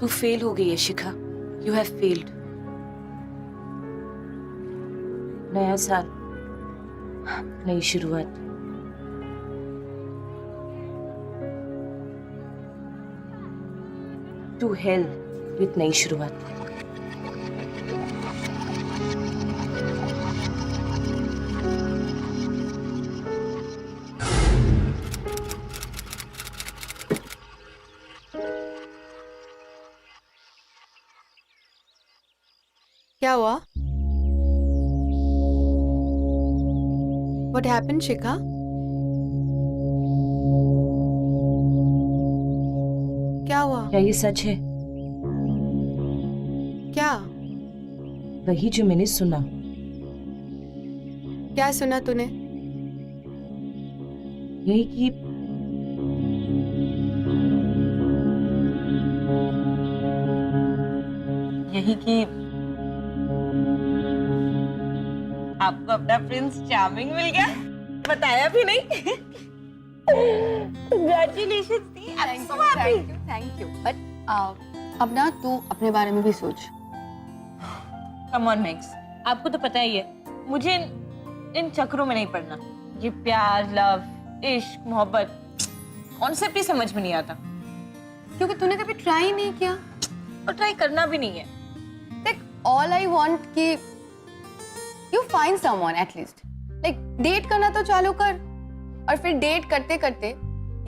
तू फेल हो गई है शिखा, यू हैव फेल्ड। नया साल, नई शुरुआत। टू हेल विथ नई शुरुआत। क्या हुआ? What happened, शिखा? क्या हुआ? क्या ये सच है? क्या? वही जो मैंने सुना। क्या सुना तूने? यही कि आपको अपना प्रिंस चार्मिंग मिल गया, बताया भी नहीं। Congratulations the, I'm so happy. Thank you. But अब ना तू अपने बारे में भी सोच। Come on Max, आपको तो पता ही है, मुझे इन चक्रों में नहीं पड़ना। ये प्यार, लव, इश्क, मोहब्बत कॉन्सेप्ट ही समझ में नहीं आता। क्योंकि तूने कभी ट्राई नहीं किया और ट्राई करना भी नहीं है। देख, all I want कि you find someone at least. Like date करना तो चालू कर, और फिर डेट करते करते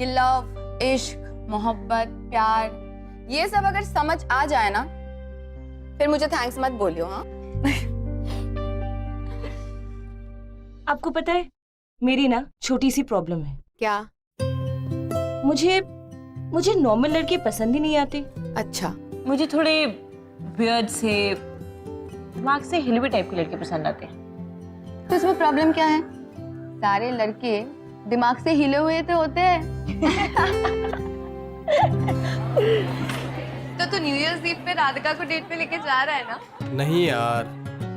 ये लव, इश्क, मोहब्बत, प्यार, ये सब अगर समझ आ जाए ना, फिर मुझे थैंक्स मत बोलियो। हाँ आपको पता है मेरी ना छोटी सी प्रॉब्लम है। क्या? मुझे नॉर्मल लड़के पसंद ही नहीं आते। अच्छा, मुझे थोड़े वियर्ड से, दिमाग से हिलवे टाइप के लड़के पसंद आते हैं। तो इसमें प्रॉब्लम क्या है? सारे लड़के दिमाग से हिले हुए तो होते हैं। तो तू न्यू ईयर्स ईव पे राधिका को डेट पे लेके जा रहा है ना? नहीं यार,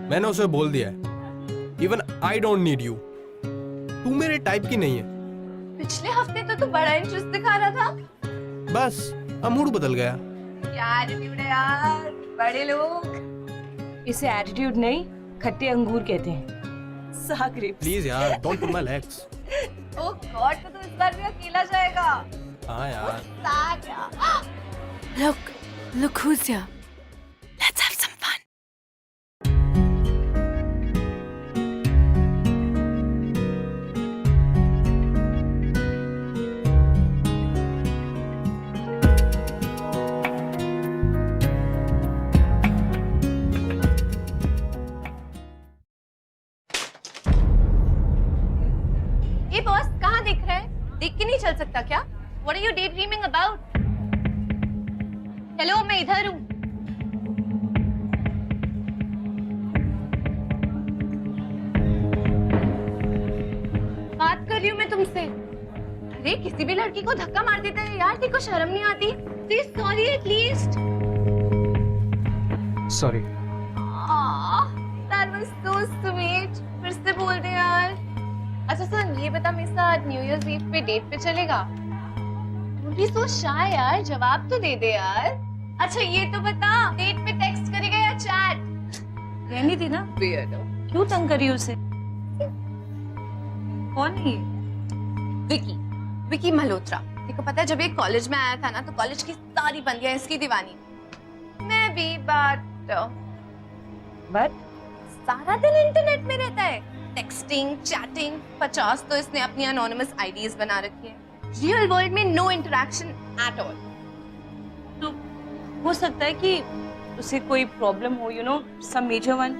मैंने उसे बोल दिया है। Even I don't need you. तू मेरे टाइप की नहीं है। पिछले हफ्ते तो तू बड़ा इंटरेस्ट दिखा रहा था। बस अब मूड बदल गया। यार यार, बड़े लोग। इसे एटीट्यूड नहीं, खट्टे अंगूर कहते हैं। साग ग्रेप्स। प्लीज यार, don't pull my legs. Oh god, तो तू इस बार भी अकेला जाएगा? हाँ यार। Look who's here. Let's have some fun. A boss, कहाँ दिख रहा है? देख के नहीं चल सकता क्या? What are you daydreaming about? Hello, मैं इधर हूँ। बात कर रही हूँ मैं तुमसे। अरे किसी भी लड़की को धक्का मार देते हैं यार, तेरे को शर्म नहीं आती? Say sorry at least. Sorry. That was so sweet. फिर से बोल दे यार। अच्छा सुन, ये बता, मेरे साथ न्यू ईयर्स ईव पे डेट पे चलेगा? Don't be so shy यार, जवाब तो दे दे यार। अच्छा ये तो बता, डेट पे टेक्स्ट करेगा या चैट? रहनी थी ना, Weirdo. क्यों तंग करी उसे? कौन है ये? विकी मल्होत्रा। देखो पता है, जब ये कॉलेज में आया था ना, तो कॉलेज की सारी बंदियां इसकी दीवानी। मैं भी, But सारा दिन इंटरनेट में रहता है, टेक्सटिंग, चैटिंग। 50 तो इसने अपनी अनोनिमस आईडीज बना रखी है। रियल वर्ल्ड में नो इंटरेक्शन एट ऑल। तो हो सकता है कि उसे कोई प्रॉब्लम हो, you know, some major one.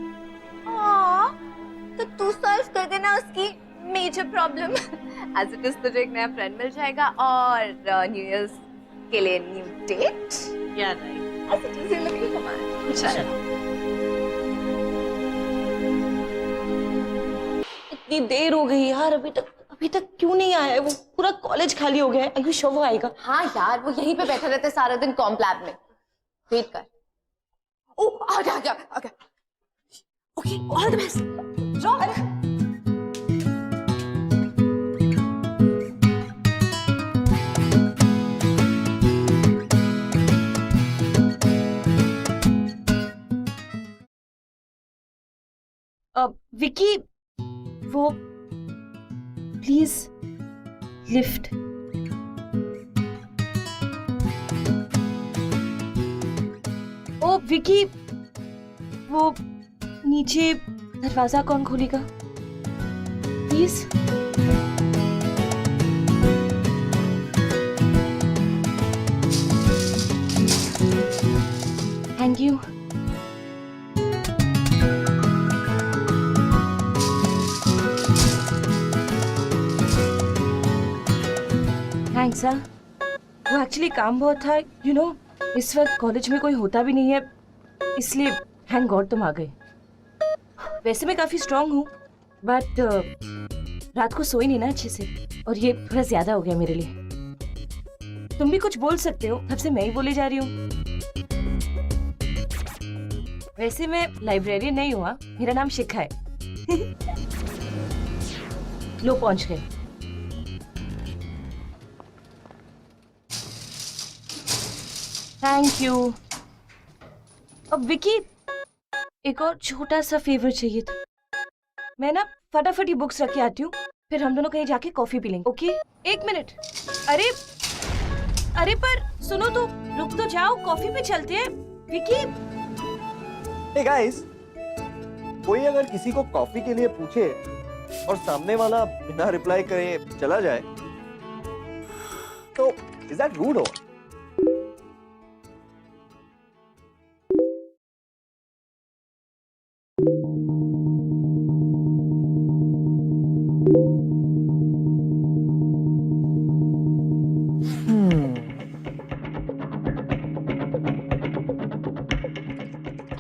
तो तू सॉल्व कर देना उसकी major problem. As it is तुझे एक नया फ्रेंड मिल जाएगा, और न्यू ईयर्स के लिए new date. Yeah right. As it is you looking romantic. चलो, इतनी देर हो गई यार, अभी तक क्यों नहीं आया है? वो पूरा कॉलेज खाली हो गया है। आयुष वो आएगा? हाँ यार, वो यहीं पे बैठा रहता है सारा दिन कॉम्प लैब में। वेट कर। ओह आ गया। Okay, all the best. अरे विकी, वो प्लीज लिफ्ट। ओ विकी, वो नीचे दरवाजा कौन खोलेगा please? Thank you. Thanks sir. वो एक्चुअली काम बहुत था, यू नो, इस वक्त कॉलेज में कोई होता भी नहीं है, इसलिए थैंक गॉड तुम आ गए। वैसे मैं काफी स्ट्रांग हूँ, बट रात को सोई नहीं ना अच्छे से, और ये थोड़ा ज्यादा हो गया मेरे लिए। तुम भी कुछ बोल सकते हो, तब से मैं ही बोले जा रही हूँ। वैसे मैं लाइब्रेरियन नहीं हुआ, मेरा नाम शिखा है। लो पहुंच गए। Thank you. अब विकी, एक और छोटा सा फेवर चाहिए था। मैं ना फटाफट ये बुक्स रख के आती हूँ, फिर हम दोनों कहीं जाके कॉफी पी लेंगे। ओके? एक मिनट। अरे अरे पर सुनो तो, रुक तो जाओ, कॉफी पे चलते हैं। विकी, Hey guys, कोई अगर किसी को कॉफी के लिए पूछे और सामने वाला बिना रिप्लाई करे चला जाए, तो is that rude or what?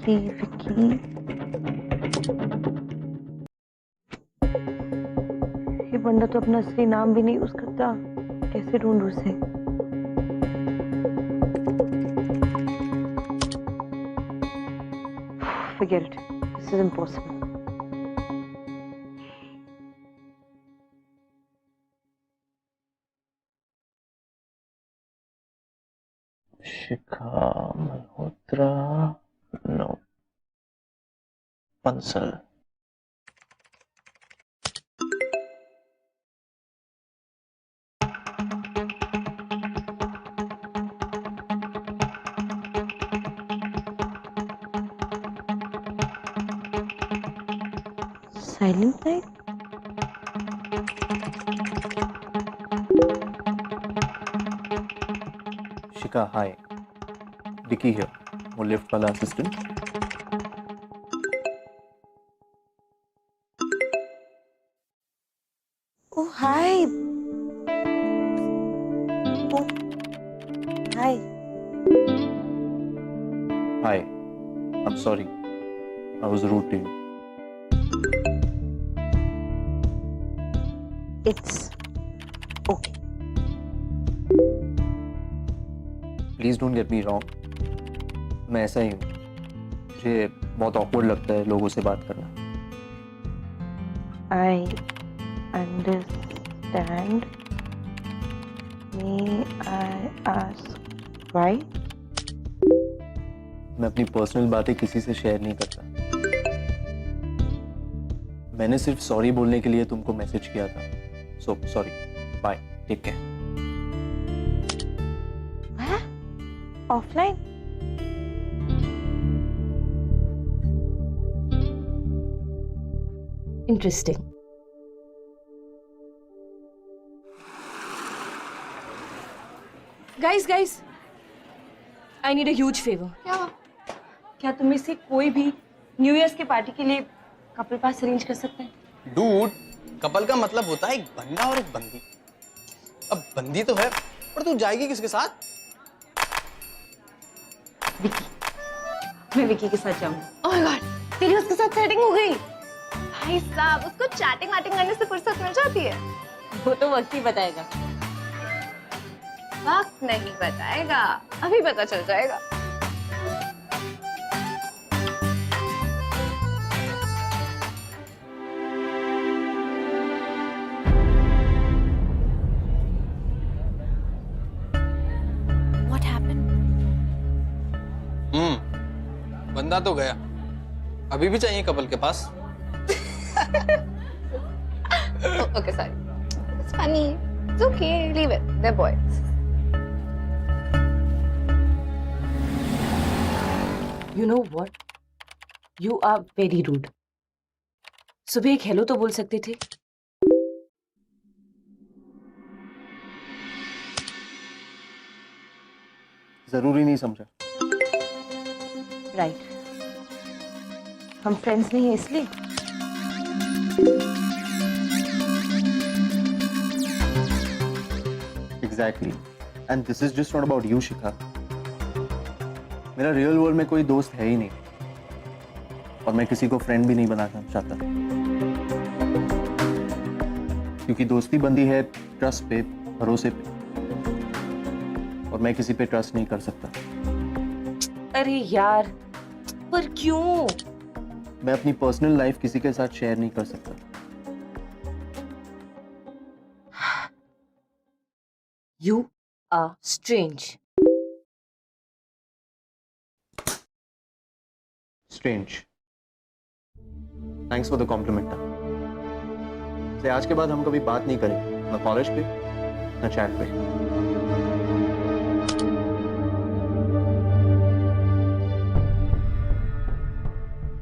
Vicky, ये बंदा तो अपना असली नाम भी नहीं यूज करता, कैसे ढूंढूं उसे? Forget it. This is impossible. Shikha Malhotra, no, Bansal. Silent night? Shikha, hi, Vicky here, वो लिफ्ट वाला assistant. Oh, hi. Oh, hi. Hi, I'm sorry, I was rude to you. It's okay. Please don't get me wrong, मैं ऐसा ही हूँ, मुझे बहुत awkward लगता है लोगों से बात करना। I understand. May I ask why? मैं अपनी पर्सनल बातें किसी से शेयर नहीं करता। मैंने सिर्फ सॉरी बोलने के लिए तुमको मैसेज किया था, so sorry, bye, take care. Offline? Interesting. Guys, I need a huge favour. क्या तुम में से कोई भी न्यू ईयर्स के पार्टी के लिए कपल पास अरेंज कर सकते हैं? डूड, कपल का मतलब होता है एक बंदा और एक बंदी। अब बंदी तो है, पर तू जाएगी किसके साथ? मैं विकी के साथ जाऊंगी। ओह माय गॉड, तेरी उसके साथ सेटिंग हो गई? भाई साहब, उसको चैटिंग वैटिंग करने से फुर्सत मिल जाती है। वो तो वक्त ही बताएगा। वक्त नहीं बताएगा, अभी पता चल जाएगा। बंदा तो गया, अभी भी चाहिए कपल के पास। Okay, sorry. It's funny. It's okay. Leave it. They're boys. You know what? You are very rude. सुबह एक हेलो तो बोल सकते थे. जरूरी नहीं समझा. राइट. हम फ्रेंड्स नहीं हैं इसलिए. Exactly. And this is just not about you Shikha. मेरा रियल वर्ल्ड में कोई दोस्त है ही नहीं और मैं किसी को फ्रेंड भी नहीं बनाना चाहता क्योंकि दोस्ती बंधी है ट्रस्ट पे, भरोसे पे, और मैं किसी पे ट्रस्ट नहीं कर सकता. अरे यार, पर क्यों? मैं अपनी पर्सनल लाइफ किसी के साथ शेयर नहीं कर सकता. You are strange. Strange. Thanks for the compliment. से आज के बाद हम कभी बात नहीं करेंगे, ना कॉलेज पे, ना चैट पे.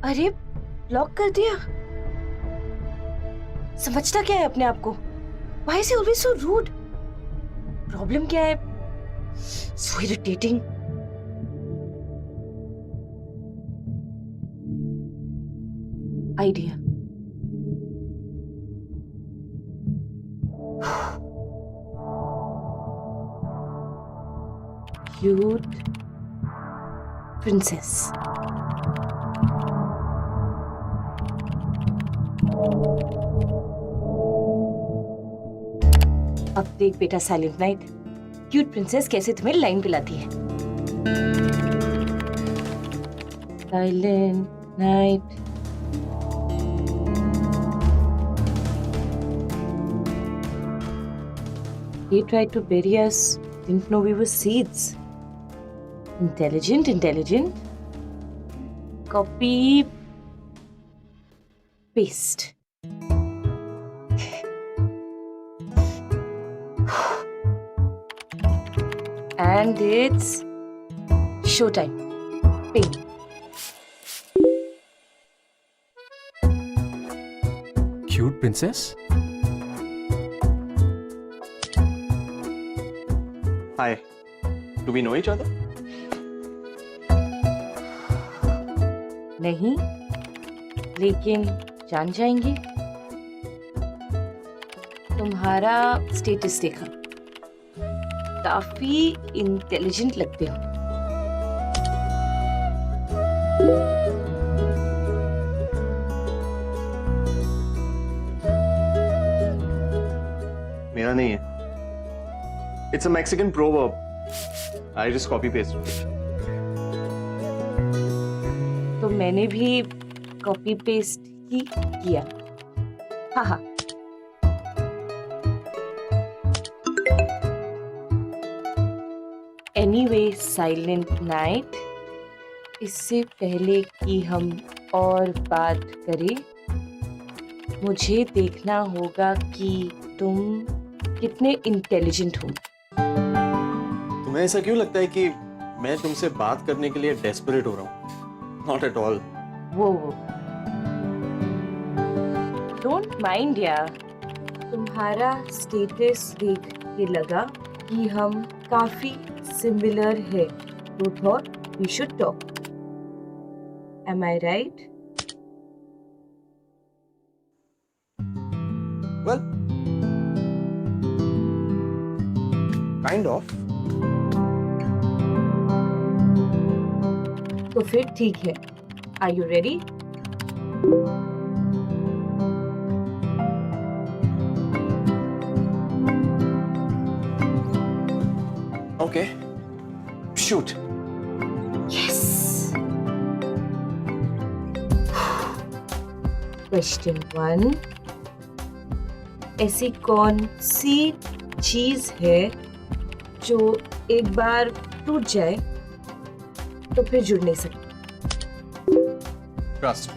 अरे ब्लॉक कर दिया. समझता क्या है अपने आप को? Why is he always so rude? Problem क्या है? So irritating. Idea. Cute princess. अब देख बेटा साइलेंट नाइट, क्यूट प्रिंसेस कैसे तुम्हें लाइन पिलाती है. Silent night. They tried to bury us, didn't know we were seeds. Intelligent. Copy. Paste. And it's showtime. Ping. Cute princess? Hi. Do we know each other? नहीं, लेकिन जान जाएंगे. तुम्हारा status देखा, काफी इंटेलिजेंट लगते हो. मेरा नहीं है. It's a Mexican proverb. I just copy pasted it. तो मैंने भी कॉपी पेस्ट ही किया. हाँ. Anyway, साइलेंट नाइट, इससे पहले कि हम और बात करें, मुझे देखना होगा कि तुम कितने इंटेलिजेंट हो. तुम्हें ऐसा क्यों लगता है कि मैं तुमसे बात करने के लिए डेस्परेट हो रहा हूँ? Not at all. वो डोंट माइंड यार. तुम्हारा स्टेटस देख के लगा कि हम काफी सिमिलर है, तो thought we should talk. Am I right? Well, kind of. तो फिर ठीक है. Are you ready? Okay. Shoot. Yes. Question 1. ऐसी कौन सी चीज है जो एक बार टूट जाए तो फिर जुड़ नहीं सकती? Trust.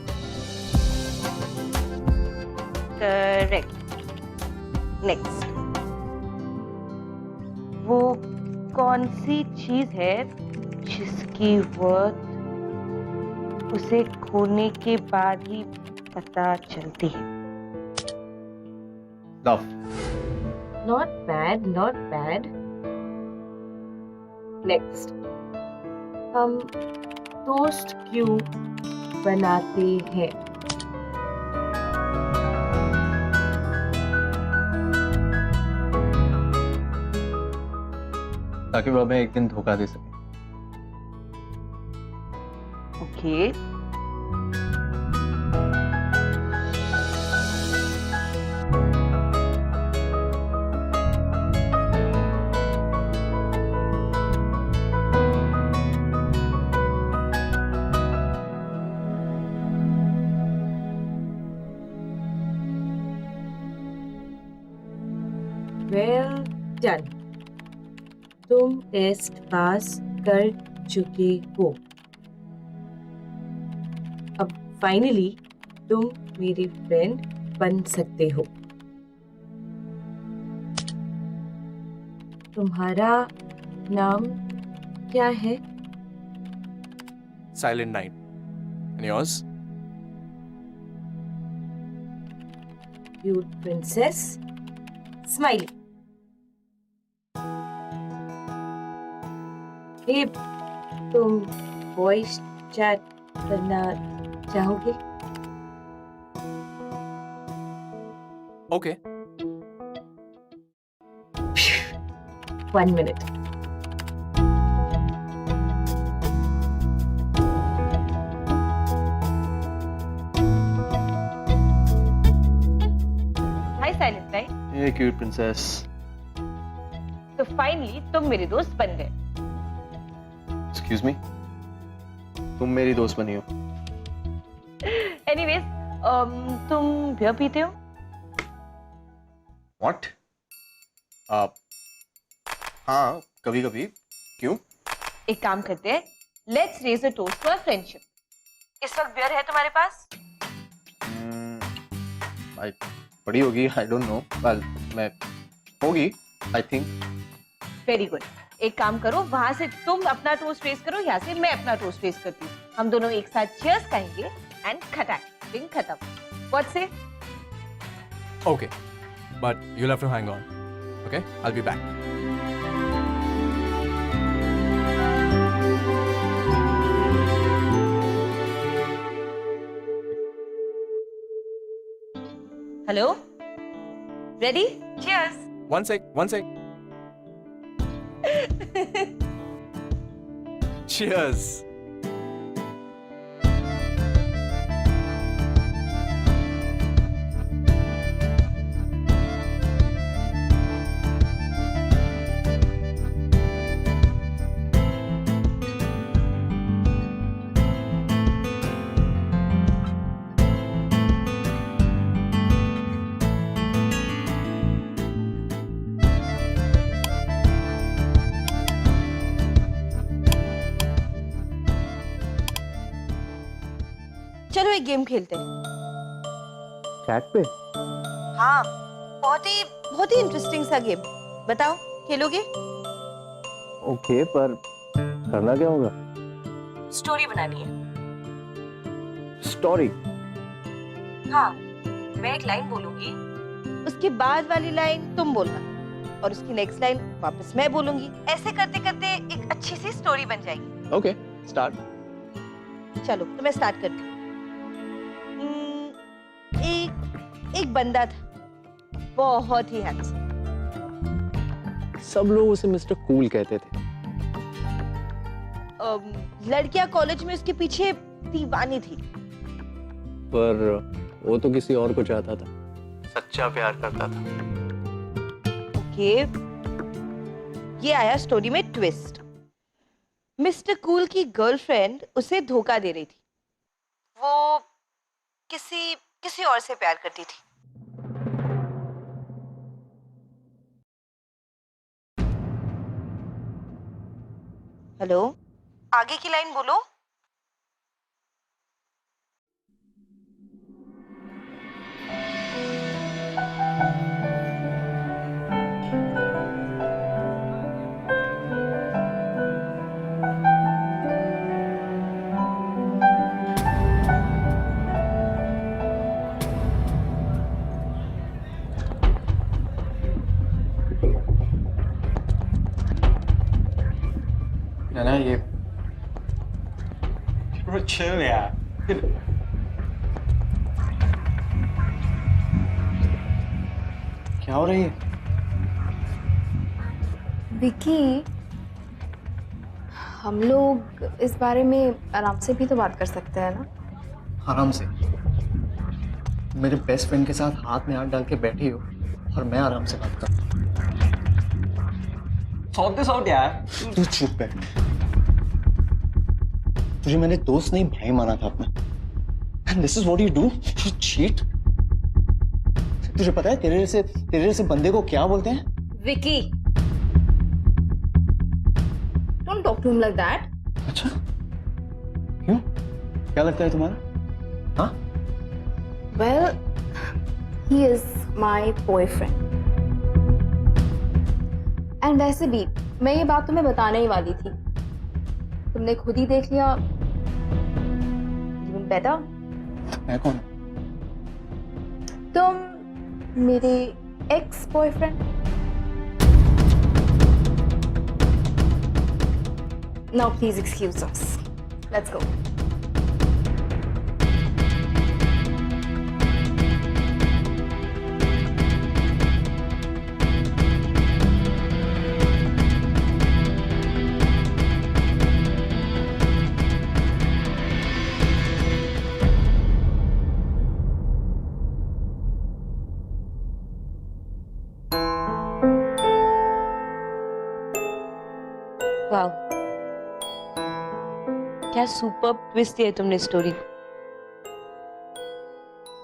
करेक्ट। नेक्स्ट, वो कौन सी चीज है जिसकी वर्थ उसे खोने के बाद ही पता चलती है? Love. Not bad, not bad. Next, हम टोस्ट क्यों बनाते हैं? ताकि वो हमें एक दिन धोखा दे सके। Okay, Well done. तुम टेस्ट पास कर चुके हो। अब फाइनली तुम मेरे फ्रेंड बन सकते हो। तुम्हारा नाम क्या है? Silent Night. And yours? Cute princess. Smiley. Babe, तुम वॉइस चैट करना चाहोगे? Okay. 1 minute. Hi silent night. ये क्यूट प्रिंसेस। तो फाइनली तुम मेरे दोस्त बन गए। एक्सक्यूज मी, तुम मेरी दोस्त बनी हो। एनीवेज, तुम बियर पीते हो? व्हाट? आप? हाँ, कभी कभी। क्यों? एक काम करते हैं, let's raise a toast for friendship. इस वक्त बियर है तुम्हारे पास? आई पड़ी होगी, आई डोंट नो। वेल, मैं होगी, आई थिंक। Very good. एक काम करो, वहां से तुम अपना टोस्ट रेस करो, यहाँ से मैं अपना टोस्ट रेस करती हूँ। हम दोनों एक साथ चीयर्स कहेंगे एंड खटाक, ड्रिंक खत्म। व्हाट से? Okay. But you'll have to hang on. Okay? I'll be back. Hello, ready? Cheers. One sec. Cheers. चलो एक गेम खेलते हैं। चैट पे? हाँ, बहुत ही इंटरेस्टिंग सा गेम। बताओ, खेलोगे? ओके, पर करना क्या होगा? स्टोरी बनानी है। स्टोरी? हाँ, मैं एक लाइन बोलूंगी, उसके बाद वाली लाइन तुम बोलना और उसकी नेक्स्ट लाइन वापस मैं बोलूंगी। ऐसे करते करते एक अच्छी सी स्टोरी बन जाएगी। Okay, start. चलो, तो मैं स्टार्ट करती हूँ। एक बंदा था, बहुत ही हैंडसम। सब लोग उसे मिस्टर कूल कहते थे। लड़कियां कॉलेज में उसके पीछे दीवानी थी। पर वो तो किसी और को चाहता था, सच्चा प्यार करता था। ओके, ये आया स्टोरी में ट्विस्ट। मिस्टर कूल की गर्लफ्रेंड उसे धोखा दे रही थी। वो किसी और से प्यार करती थी। हेलो, आगे की लाइन बोलो। Bro, chill यार. क्या हो रही है? विकी, हम लोग इस बारे में आराम से भी तो बात कर सकते हैं ना? आराम से? मेरे बेस्ट फ्रेंड के साथ हाथ में हाथ डाल के बैठी हो और मैं आराम से बात कर. Sort this out यार. तू चुप बैठ. तुझे मैंने दोस्त नहीं भाई माना था अपना. And this is what you do? You cheat? तुझे पता है तेरे जैसे बंदे को क्या बोलते हैं? Vicky, don't talk to him like that. अच्छा? क्यों? क्या लगता है तुम्हारा? हाँ? Well, he is my boyfriend. And वैसे भी मैं ये बात तुम्हें बताने ही वाली थी. तुमने खुद ही देख लिया. Even better. मैं कौन? तुम मेरे ex boyfriend. Now please excuse us. Let's go. Wow, क्या सुपर ट्विस्ट दिया है तुमने स्टोरी को.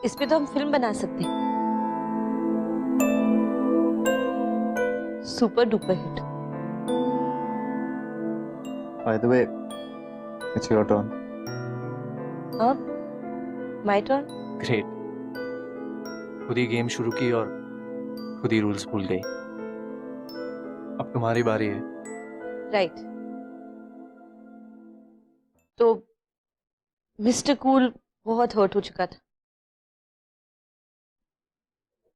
इस पे तो हम फिल्म बना सकते हैं. Super duper hit. By the way, it's your turn. अब माय टर्न. ग्रेट. खुद ही गेम शुरू की और खुद ही रूल्स भूल गई. अब तुम्हारी बारी है. राइट. तो मिस्टर कूल बहुत हर्ट हो चुका था.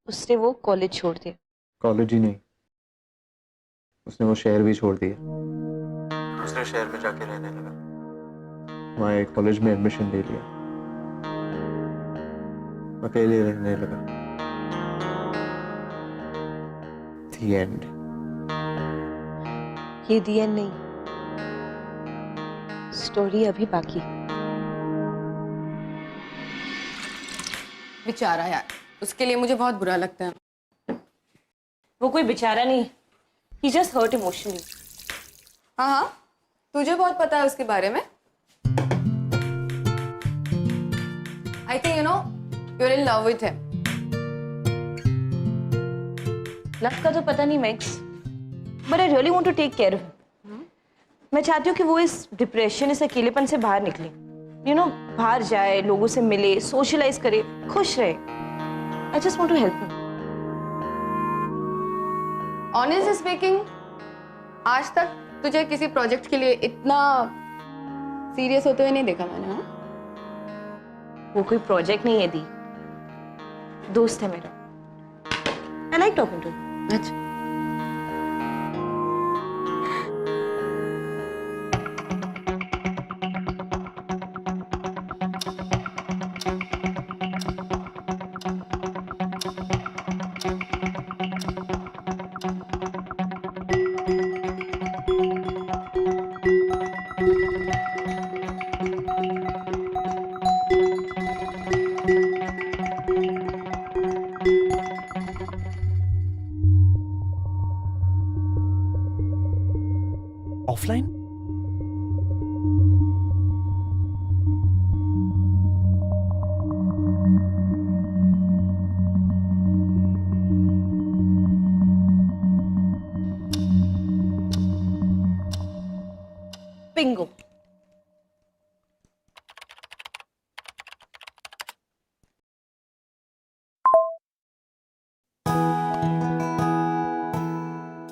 उसने वो कॉलेज छोड़ दिया. कॉलेज ही नहीं, उसने वो शहर भी छोड़ दिया. दूसरे शहर में जाके रहने लगा. वहाँ एक कॉलेज में एडमिशन ले लिया. अकेले रहने लगा. The end. ये दिया नहीं, स्टोरी अभी बाकी. बेचारा यार, उसके लिए मुझे बहुत बुरा लगता है. वो कोई बेचारा नहीं, ही जस्ट हर्ट इमोशनली. हाँ हाँ, तुझे बहुत पता है उसके बारे में. I think you know you are in love with him. Love का तो पता नहीं Max, but I really want to take care of. मैं चाहती हूँ कि वो इस डिप्रेशन, इस अकेलेपन से बाहर निकले. यू नो, बाहर जाए, लोगों से मिले, सोशलाइज करे, खुश रहे. I just want to help him. Honestly speaking, आज तक तुझे किसी प्रोजेक्ट के लिए इतना सीरियस होते हुए नहीं देखा मैंने. हाँ? वो कोई प्रोजेक्ट नहीं है दी, दोस्त है मेरा. I like talking to him. अच्छा. ऑफलाइन? बिंगो.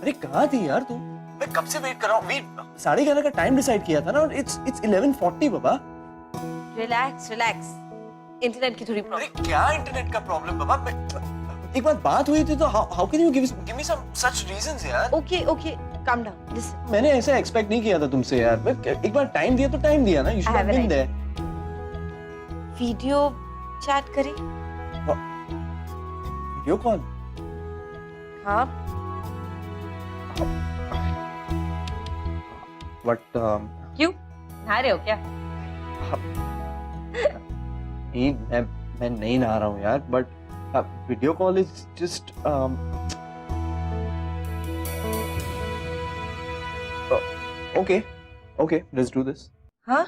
अरे कहाँ थी यार तू? मैं कब से वेट कर रहा हूँ. 11:30 का टाइम डिसाइड किया था ना, और it's 11:40 Baba. Relax relax. Internet की थोड़ी अरे प्रॉब्लम. क्या इंटरनेट का प्रॉब्लम बाबा? एक बात हुई थी तो how can you give me some such reasons यार? Okay okay, calm down. Listen. मैंने ऐसा एक्सपेक्ट नहीं किया था तुमसे यार. एक बार टाइम दिया तो टाइम दिया ना. You should have been there. Video chat करें? Video call? हाँ, बट क्यों? नहा रहे हो क्या? मैं नहीं नहा रहा हूँ यार, but video call is just okay, let's do this. हाँ?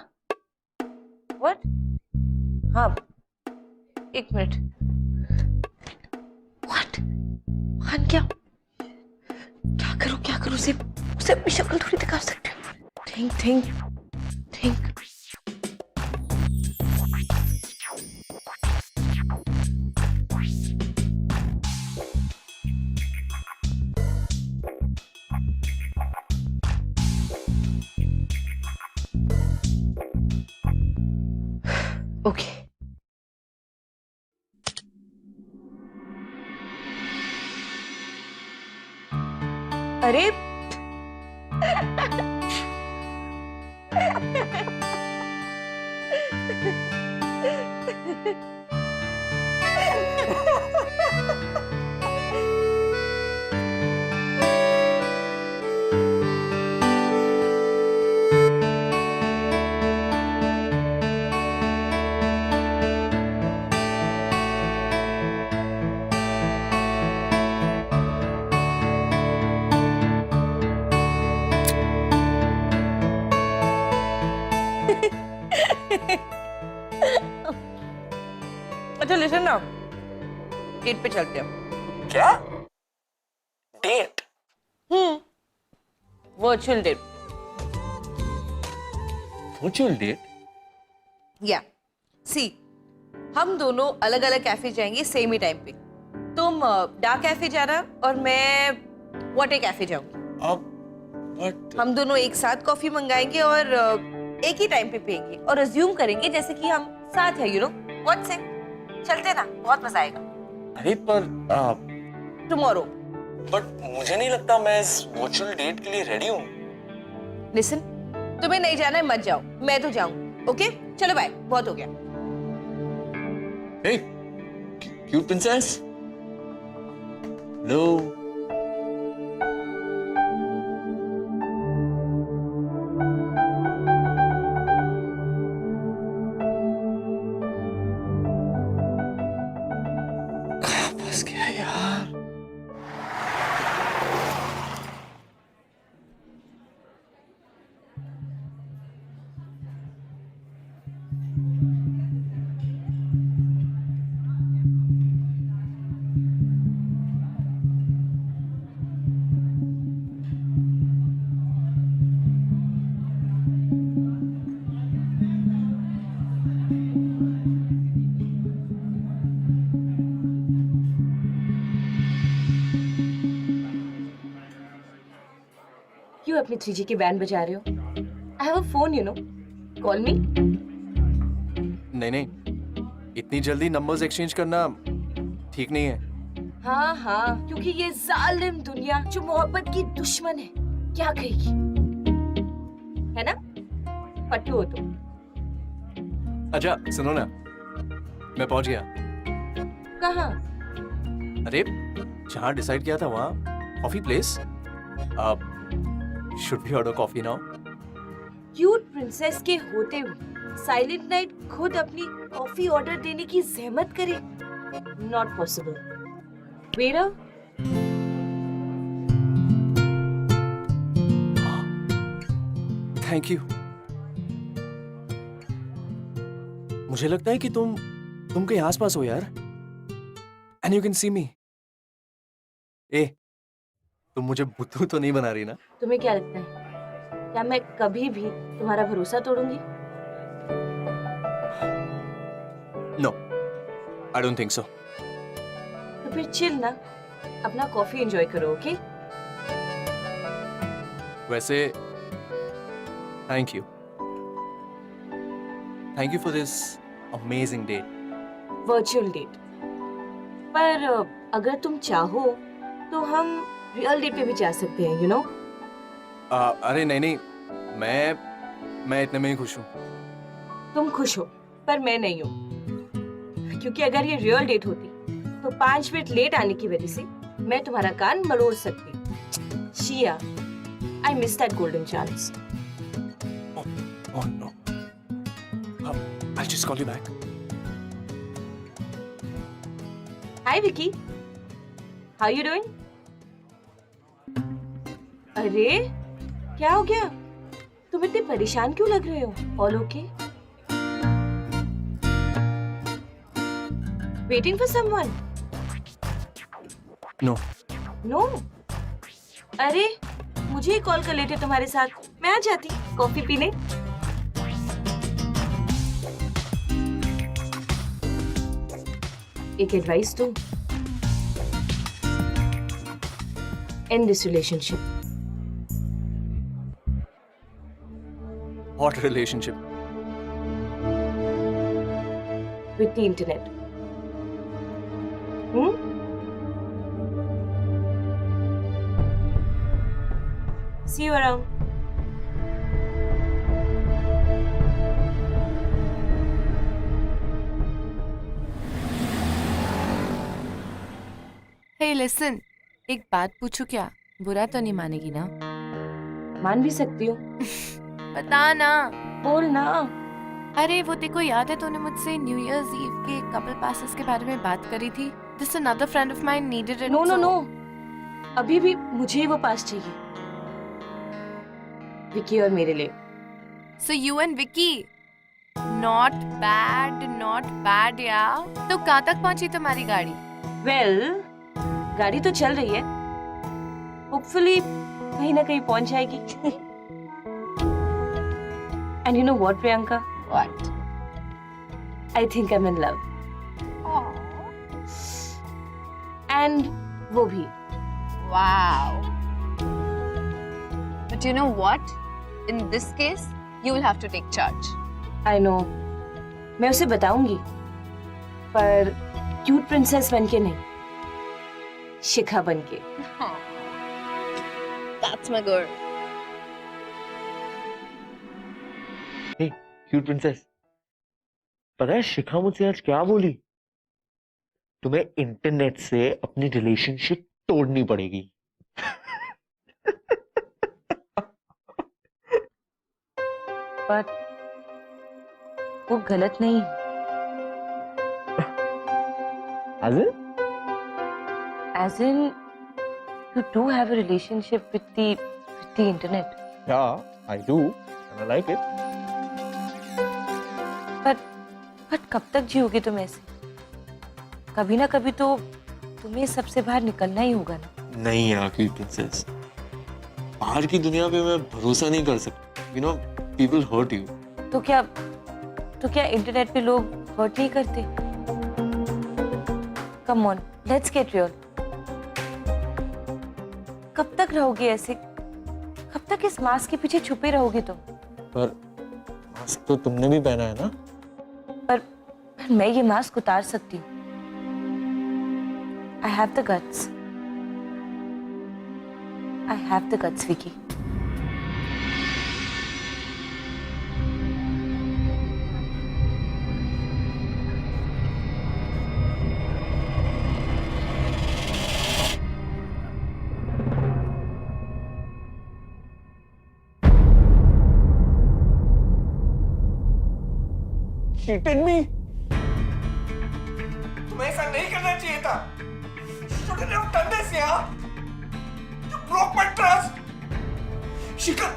What? हाँ, एक मिनट. What? हाँ क्या? क्या करूँ उसे अपनी शक्ल थोड़ी दिखा सकते हैं. Think. Okay. अरे अच्छा लिसन ना, डेट पे चलते हैं. क्या? Date? Virtual date. Virtual date? Yeah see, हम दोनों अलग अलग कैफे जाएंगे सेम ही टाइम पे. तुम डार्क कैफे जाना और मैं वाटर कैफे जाऊंगी. अब बट हम दोनों एक साथ कॉफी मंगाएंगे और एक ही टाइम पे पियेंगे और अज्यूम करेंगे जैसे कि हम साथ हैं, यू नो. व्हाट से? चलते ना, बहुत मजा आएगा. अरे पर टुमारो. बट मुझे नहीं लगता मैं इस वर्चुअल डेट के लिए रेडी हूँ. लिसन, तुम्हें नहीं जाना है मत जाओ, मैं तो जाऊंगी. ओके चलो बाय, बहुत हो गया. हे क्यूट प्रिंसेस. हेलो. बस गया यार. क्यों अपने 3G की बैंड बजा रहे हो? I have a phone, you know. Call मी. नहीं, इतनी जल्दी नंबर्स एक्सचेंज करना ठीक नहीं है. हाँ, क्योंकि ये जालिम दुनिया जो मोहब्बत की दुश्मन है, क्या कहेगी? है ना? पट्टू हो तुम. अच्छा सुनो ना, मैं पहुंच गया. कहाँ? अरे जहाँ डिसाइड किया था वहाँ कॉफी प्लेस. अब should be order coffee now. Cute princess के होते हुए साइलेंट नाइट खुद अपनी कॉफी ऑर्डर देने की जहमत करे? Not possible. Waiter. Thank you. मुझे लगता है कि तुम कहीं आसपास हो यार. एंड यू कैन सी मी. ए, तुम मुझे बुद्धू तो नहीं बना रही ना? तुम्हें क्या लगता है, क्या मैं कभी भी तुम्हारा भरोसा तोड़ूंगी? No, I don't think so. तो फिर चिल ना, अपना कॉफी एंजॉय करो. ओके? वैसे thank you for this amazing date. Virtual date. पर अगर तुम चाहो तो हम रियल डेट पे भी जा सकते हैं, यू नो. अरे नहीं, मैं इतने में ही खुश हूँ. तुम खुश हो पर मैं नहीं हूँ. क्योंकि अगर ये रियल डेट होती तो 5 मिनट लेट आने की वजह से मैं तुम्हारा कान मरोड़ सकती। शिया, I miss that golden chance. Oh no. I'll just call you back. Hi Vicky, how you doing? अरे क्या हो गया? तुम इतने परेशान क्यों लग रहे हो? All okay? Waiting for someone? No. No? अरे मुझे ही कॉल कर लेते तुम्हारे साथ, मैं आ जाती कॉफी पीने। एक एडवाइस दूं, and this relationship. What relationship? with the internet. See you around. Hey, listen. एक बात पूछूं क्या? बुरा तो नहीं मानेगी ना? मान भी सकती हो। बता ना। बोल ना। अरे वो तेको याद है तूने मुझसे न्यू ईयर्स ईव के कपल पासेस के बारे में बात करी थी? This another friend of mine needed it. No no so- no, अभी भी मुझे ही वो पास चाहिए, विकी और मेरे लिए। So you and Vicky, not bad यार। तो कहाँ तक पहुंची तुम्हारी गाड़ी? वेल, गाड़ी तो चल रही है, होपफुली कहीं ना कहीं पहुंच जाएगी। And you know what Priyanka, What? I think I am in love. And वो भी। Wow. But you know what? In this case, you will have to take charge. I know, मैं उसे बताऊंगी, पर क्यूट प्रिंसेस बनके नहीं, शिखा बनके। That's my girl. Cute princess, पता है शिखा मुझसे आज क्या बोली? तुम्हें इंटरनेट से अपनी रिलेशनशिप तोड़नी पड़ेगी। पर वो गलत नहीं। As in, you do have a relationship with the internet. Yeah, I do, and I like it. But कब तक जियोगे तुम ऐसे? कभी ना कभी तो तुम्हें सबसे बाहर निकलना ही होगा ना। नहीं यार क्यूट प्रिंसेस, बाहर की दुनिया पे मैं भरोसा नहीं कर सकता। You know, people hurt you. तो क्या इंटरनेट पे लोग हर्ट नहीं करते? Come on, let's get real. कब तक रहोगे ऐसे? कब तक इस मास्क के पीछे छुपे रहोगे तुम? पर मास्क तो तुमने भी पहना है ना? पर मैं ये मास्क उतार सकती हूँ। I have the guts. I have the guts, Vicky. Cheated me? तुम्हें ऐसा नहीं करना चाहिए था। Shouldn't have done this, yaar. You broke my trust. Shikha,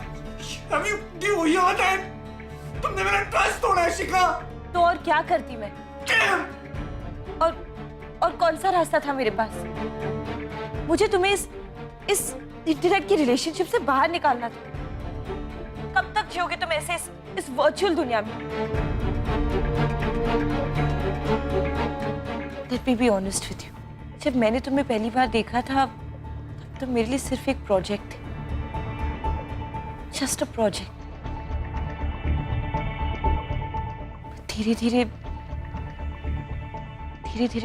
do you hear that? तुमने मेरा ट्रस्ट तोड़ा है शिखा। तो और क्या करती मैं? Damn! और कौन सा रास्ता था मेरे पास? मुझे तुम्हें इस इंटरनेट की रिलेशनशिप से बाहर निकालना था। कब तक जियोगे तुम ऐसे इस वर्चुअल दुनिया में? Let me be honest with you. जब मैंने तुम्हें पहली बार देखा था, तब तो मेरे लिए सिर्फ एक प्रोजेक्ट थे। Just a project. धीरे धीरे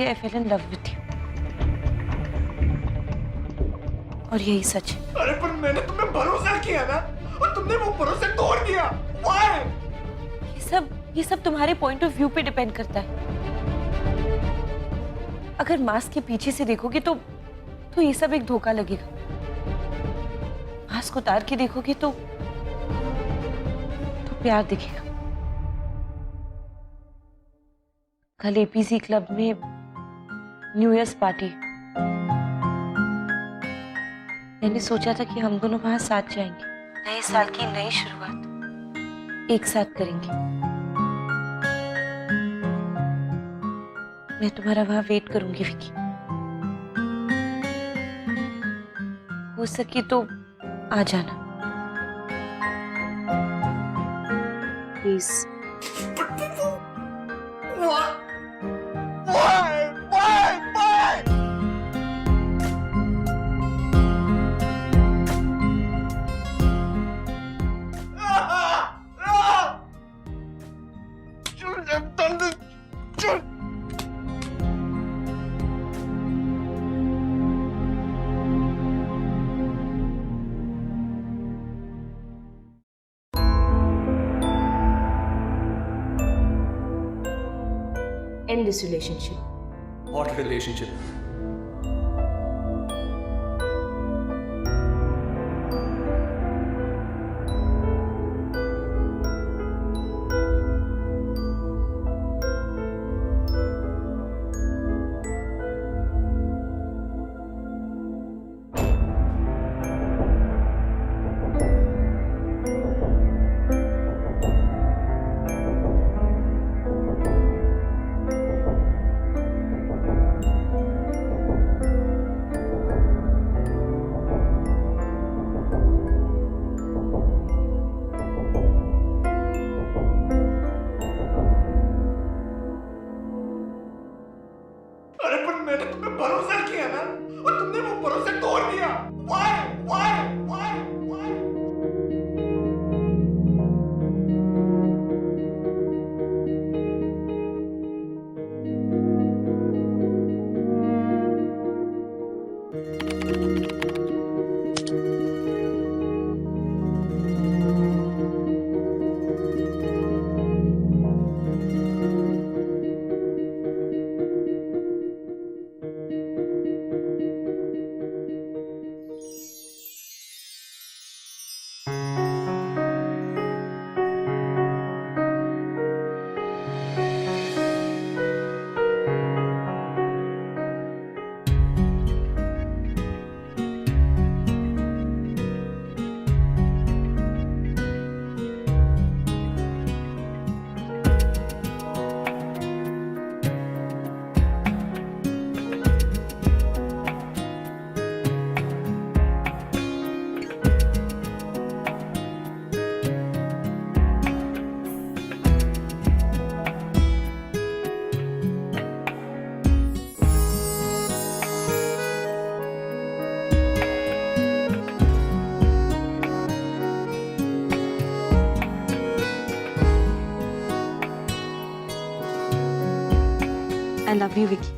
I fell in love with you. और यही सच है। अरे पर मैंने तुम्हें भरोसा किया ना, और तुमने वो भरोसा तोड़ दिया। Why? ये सब तुम्हारे पॉइंट ऑफ व्यू पे डिपेंड करता है। अगर मास्क के पीछे से देखोगे तो ये सब एक धोखा लगेगा। मास्क उतार के देखोगे तो प्यार दिखेगा। कल एपीसी क्लब में न्यू ईयर्स पार्टी, मैंने सोचा था कि हम दोनों वहां साथ जाएंगे, नए साल की नई शुरुआत एक साथ करेंगे। मैं तुम्हारा वहां वेट करूंगी विकी, हो सके तो आ जाना please. End this relationship. What relationship? अरे पर मैंने तुम्हें भरोसा किया ना, और तुमने वो भरोसा तोड़ दिया। Why? Why? Why? Why? I love you, Vicky.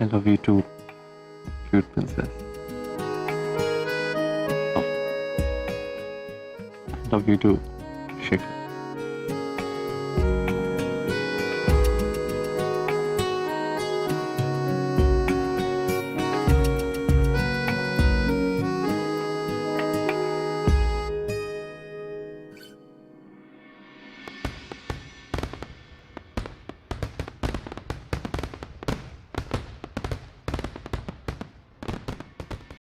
I love you too, cute princess. I love you too, Shikhar.